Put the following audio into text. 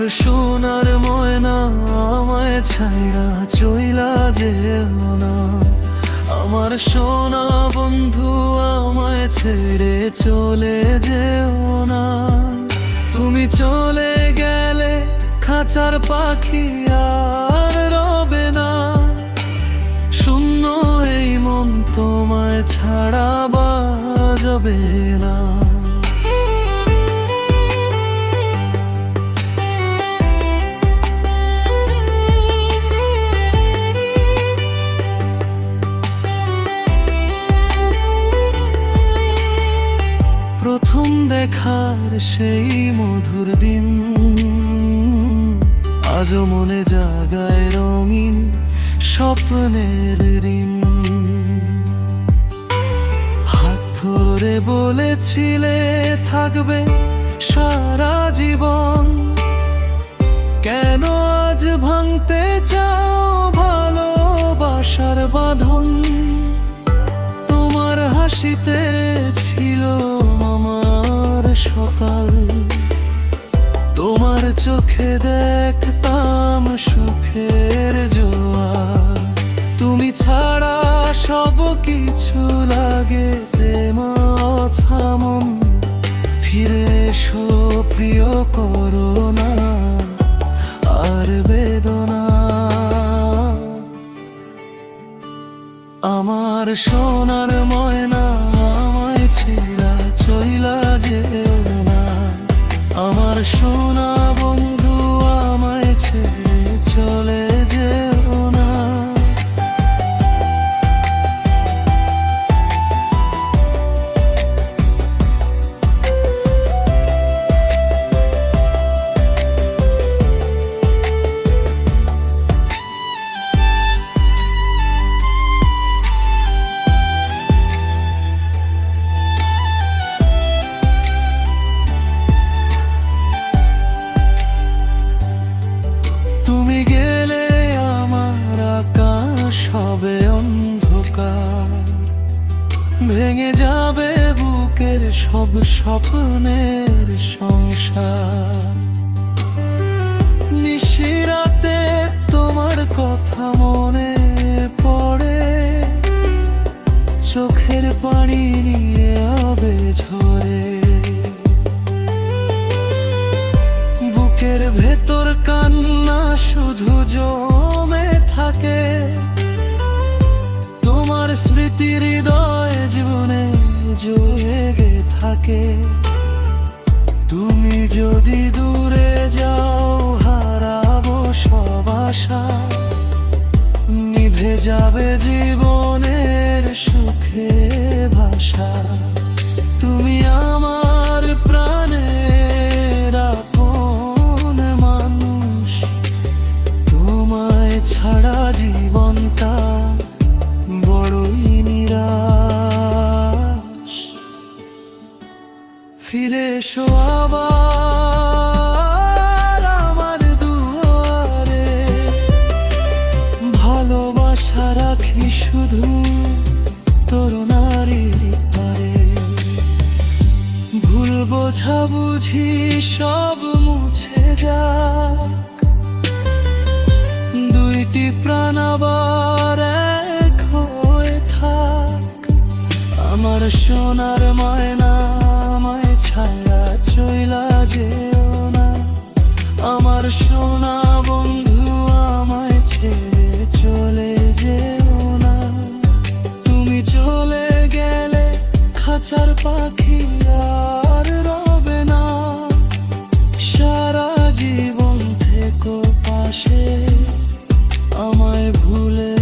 সোনার ময়না আমায় ছাইরা চইলা যেও না। আমার সোনা বন্ধু আমায় ছেড়ে চলে যেও না। তুমি চলে গেলে খাঁচার পাখি আর রবে না। শূন্য এই মন তোমায় ছাড়া বাজবে না। প্রথম দেখার সেই মধুর দিন আজও মনে জাগায় রঙিন স্বপ্নের ঋণ। হাত ধরে বলেছিলে থাকবে সারা জীবন, কেন আজ ভাঙতে চাও ভালোবাসার বাঁধন? তোমার হাসিতে ছিল আমার সকাল, তোমার চোখে দেখতাম সুখের জোয়ার। তুমি ছাড়া সব কিছু লাগে মন। ফিরে এসো প্রিয়, করো না আর বেদনা। আমার সোনার ময়না আমায় ছেড়া চইলা যেও না। আমার সোনা বন্ধু আমায় ছেড়ে চলে যেও না। তুমি গেলে আমার আকাশ হবে অন্ধকার, ভেঙে যাবে বুকের সব স্বপ্নের সংসার। নিশিরাতে তোমার কথা মনে পড়ে, চোখের পানি নিয়ে আবে ঝরে। বুকের ভেতর কান্না শুধু জমে থাকে, তোমার স্মৃতি হৃদয় জীবনে জেগে থাকে। তুমি যদি দূরে যাও হারাবো সব আশা, নিভে যাবে জীবনের সুখে ভাষা। তুমি আমার প্রাণের আপন মানুষ, তোমায় ছাড়া জীবনটা বড়ই নিরাশ। ফিরে এসো আবার আমার দুয়ারে, ভালোবাসা রাখি শুধু তরুণারি পারে। ভুল বোঝাবুঝি সব মুছে যাক, দুইটি প্রাণ আবার এক হয়ে থাক। আমার সোনার ময়না আমায় ছায়া চইলা যেও না। আমার সোনা বন্ধু আমায় ছেড়ে চলে যেও না। তুমি চলে গেলে খাঁচার পাখি আর রবে না। সারা জীবন থেকো পাশে, আমায় ভুলে